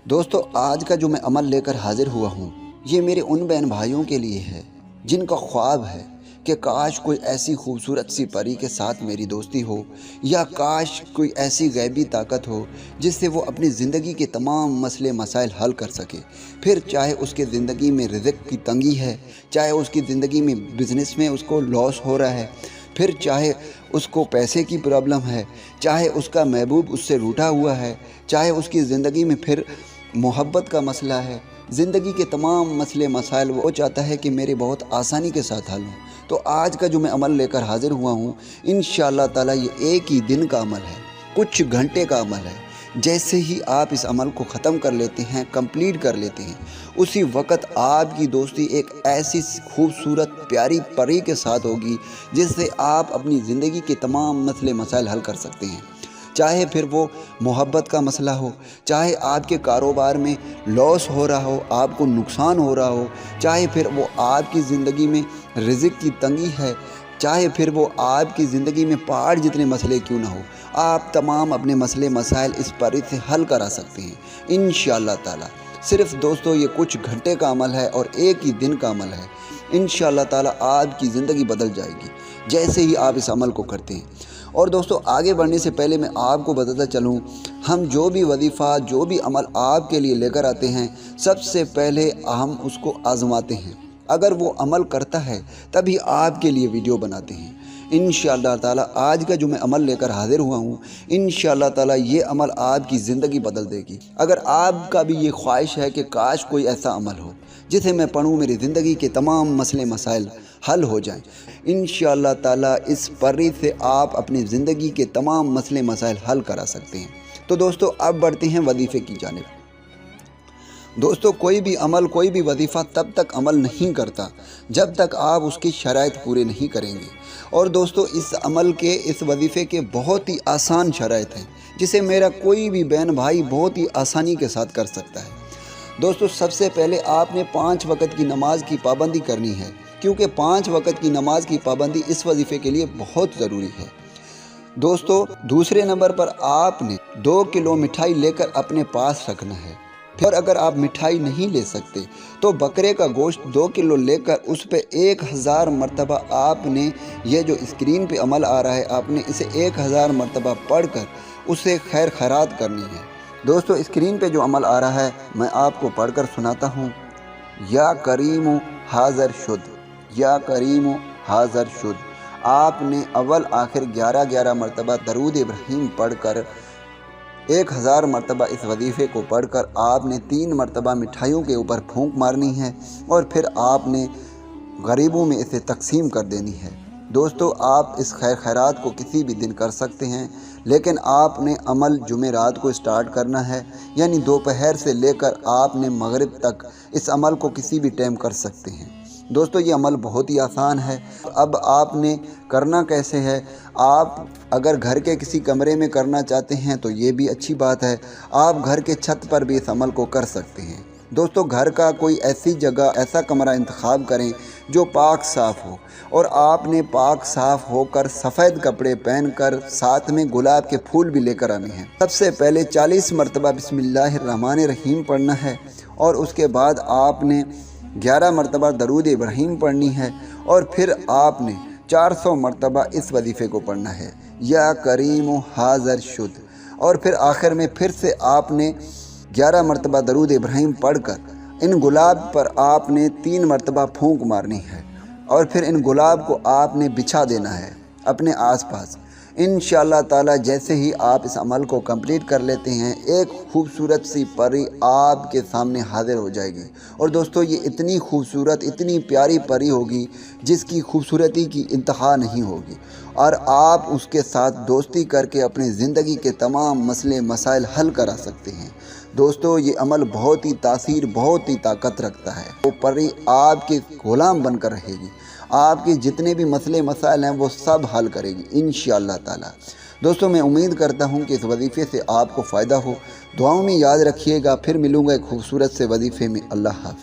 دوستو آج کا جو میں عمل لے کر حاضر ہوا ہوں یہ میرے ان بہن بھائیوں کے لیے ہے جن کا خواب ہے کہ کاش کوئی ایسی خوبصورت سی پری کے ساتھ میری دوستی ہو، یا کاش کوئی ایسی غیبی طاقت ہو جس سے وہ اپنی زندگی کے تمام مسئلے مسائل حل کر سکے۔ پھر چاہے اس کے زندگی میں رزق کی تنگی ہے، چاہے اس کی زندگی میں بزنس میں اس کو لاس ہو رہا ہے، پھر چاہے اس کو پیسے کی پرابلم ہے، چاہے اس کا محبوب اس سے روٹھا ہوا ہے، چاہے اس کی زندگی میں پھر محبت کا مسئلہ ہے، زندگی کے تمام مسئلے مسائل وہ چاہتا ہے کہ میرے بہت آسانی کے ساتھ حل ہوں۔ تو آج کا جو میں عمل لے کر حاضر ہوا ہوں انشاءاللہ تعالیٰ یہ ایک ہی دن کا عمل ہے، کچھ گھنٹے کا عمل ہے۔ جیسے ہی آپ اس عمل کو ختم کر لیتے ہیں، کمپلیٹ کر لیتے ہیں، اسی وقت آپ کی دوستی ایک ایسی خوبصورت پیاری پری کے ساتھ ہوگی جس سے آپ اپنی زندگی کے تمام مسئلے مسائل حل کر سکتے ہیں۔ چاہے پھر وہ محبت کا مسئلہ ہو، چاہے آپ کے کاروبار میں لاس ہو رہا ہو، آپ کو نقصان ہو رہا ہو، چاہے پھر وہ آپ کی زندگی میں رزق کی تنگی ہے، چاہے پھر وہ آپ کی زندگی میں پہاڑ جتنے مسئلے کیوں نہ ہو، آپ تمام اپنے مسئلے مسائل اس پری سے حل کرا سکتے ہیں انشاءاللہ تعالیٰ۔ صرف دوستو یہ کچھ گھنٹے کا عمل ہے اور ایک ہی دن کا عمل ہے۔ انشاءاللہ تعالیٰ آپ کی زندگی بدل جائے گی جیسے ہی آپ اس عمل کو کرتے ہیں۔ اور دوستو آگے بڑھنے سے پہلے میں آپ کو بتاتا چلوں، ہم جو بھی وظیفہ جو بھی عمل آپ کے لیے لے کر آتے ہیں سب سے پہلے ہم اس کو آزماتے ہیں۔ اگر وہ عمل کرتا ہے تبھی آپ کے لیے ویڈیو بناتے ہیں۔ انشاءاللہ تعالیٰ آج کا جو میں عمل لے کر حاضر ہوا ہوں انشاءاللہ تعالیٰ یہ عمل آپ کی زندگی بدل دے گی۔ اگر آپ کا بھی یہ خواہش ہے کہ کاش کوئی ایسا عمل ہو جسے میں پڑھوں میری زندگی کے تمام مسئلے مسائل حل ہو جائیں، انشاءاللہ تعالیٰ اس پری سے آپ اپنی زندگی کے تمام مسئلے مسائل حل کرا سکتے ہیں۔ تو دوستو اب بڑھتے ہیں وظیفے کی جانب۔ دوستو کوئی بھی عمل کوئی بھی وظیفہ تب تک عمل نہیں کرتا جب تک آپ اس کی شرائط پورے نہیں کریں گے۔ اور دوستو اس عمل کے اس وظیفے کے بہت ہی آسان شرائط ہیں جسے میرا کوئی بھی بہن بھائی بہت ہی آسانی کے ساتھ کر سکتا ہے۔ دوستو سب سے پہلے آپ نے 5 وقت کی نماز کی پابندی کرنی ہے، کیونکہ 5 وقت کی نماز کی پابندی اس وظیفے کے لیے بہت ضروری ہے۔ دوستو دوسرے نمبر پر آپ نے 2 کلو مٹھائی لے کر اپنے پاس رکھنا ہے۔ پھر اگر آپ مٹھائی نہیں لے سکتے تو بکرے کا گوشت 2 کلو لے کر اس پہ 1000 مرتبہ آپ نے یہ جو اسکرین پہ عمل آ رہا ہے آپ نے اسے 1000 مرتبہ پڑھ کر اسے خیر خیرات کرنی ہے۔ دوستو اسکرین پہ جو عمل آ رہا ہے میں آپ کو پڑھ کر سناتا ہوں۔ یا کریم حاضر شد، یا کریم حاضر شد۔ آپ نے اول آخر 11 مرتبہ درود ابراہیم پڑھ کر 1000 مرتبہ اس وظیفے کو پڑھ کر آپ نے 3 مرتبہ مٹھائیوں کے اوپر پھونک مارنی ہے اور پھر آپ نے غریبوں میں اسے تقسیم کر دینی ہے۔ دوستو آپ اس خیر خیرات کو کسی بھی دن کر سکتے ہیں، لیکن آپ نے عمل جمعرات کو سٹارٹ کرنا ہے، یعنی دوپہر سے لے کر آپ نے مغرب تک اس عمل کو کسی بھی ٹائم کر سکتے ہیں۔ دوستو یہ عمل بہت ہی آسان ہے۔ اب آپ نے کرنا کیسے ہے، آپ اگر گھر کے کسی کمرے میں کرنا چاہتے ہیں تو یہ بھی اچھی بات ہے، آپ گھر کے چھت پر بھی اس عمل کو کر سکتے ہیں۔ دوستو گھر کا کوئی ایسی جگہ ایسا کمرہ انتخاب کریں جو پاک صاف ہو، اور آپ نے پاک صاف ہو کر سفید کپڑے پہن کر ساتھ میں گلاب کے پھول بھی لے کر آنے ہیں۔ سب سے پہلے 40 مرتبہ بسم اللہ الرحمن الرحیم پڑھنا ہے، اور اس کے بعد آپ نے 11 مرتبہ درود ابراہیم پڑھنی ہے، اور پھر آپ نے 400 مرتبہ اس وظیفے کو پڑھنا ہے، یا کریم حاضر شد۔ اور پھر آخر میں پھر سے آپ نے 11 مرتبہ درود ابراہیم پڑھ کر ان گلاب پر آپ نے 3 مرتبہ پھونک مارنی ہے، اور پھر ان گلاب کو آپ نے بچھا دینا ہے اپنے آس پاس۔ انشاءاللہ تعالیٰ جیسے ہی آپ اس عمل کو کمپلیٹ کر لیتے ہیں ایک خوبصورت سی پری آپ کے سامنے حاضر ہو جائے گی۔ اور دوستو یہ اتنی خوبصورت اتنی پیاری پری ہوگی جس کی خوبصورتی کی انتہا نہیں ہوگی، اور آپ اس کے ساتھ دوستی کر کے اپنی زندگی کے تمام مسئلے مسائل حل کرا سکتے ہیں۔ دوستو یہ عمل بہت ہی تاثیر بہت ہی طاقت رکھتا ہے۔ وہ پری آپ کے غلام بن کر رہے گی، آپ کے جتنے بھی مسئلے مسائل ہیں وہ سب حل کرے گی انشاءاللہ تعالیٰ۔ دوستو میں امید کرتا ہوں کہ اس وظیفے سے آپ کو فائدہ ہو، دعاؤں میں یاد رکھیے گا۔ پھر ملوں گا ایک خوبصورت سے وظیفے میں۔ اللہ حافظ۔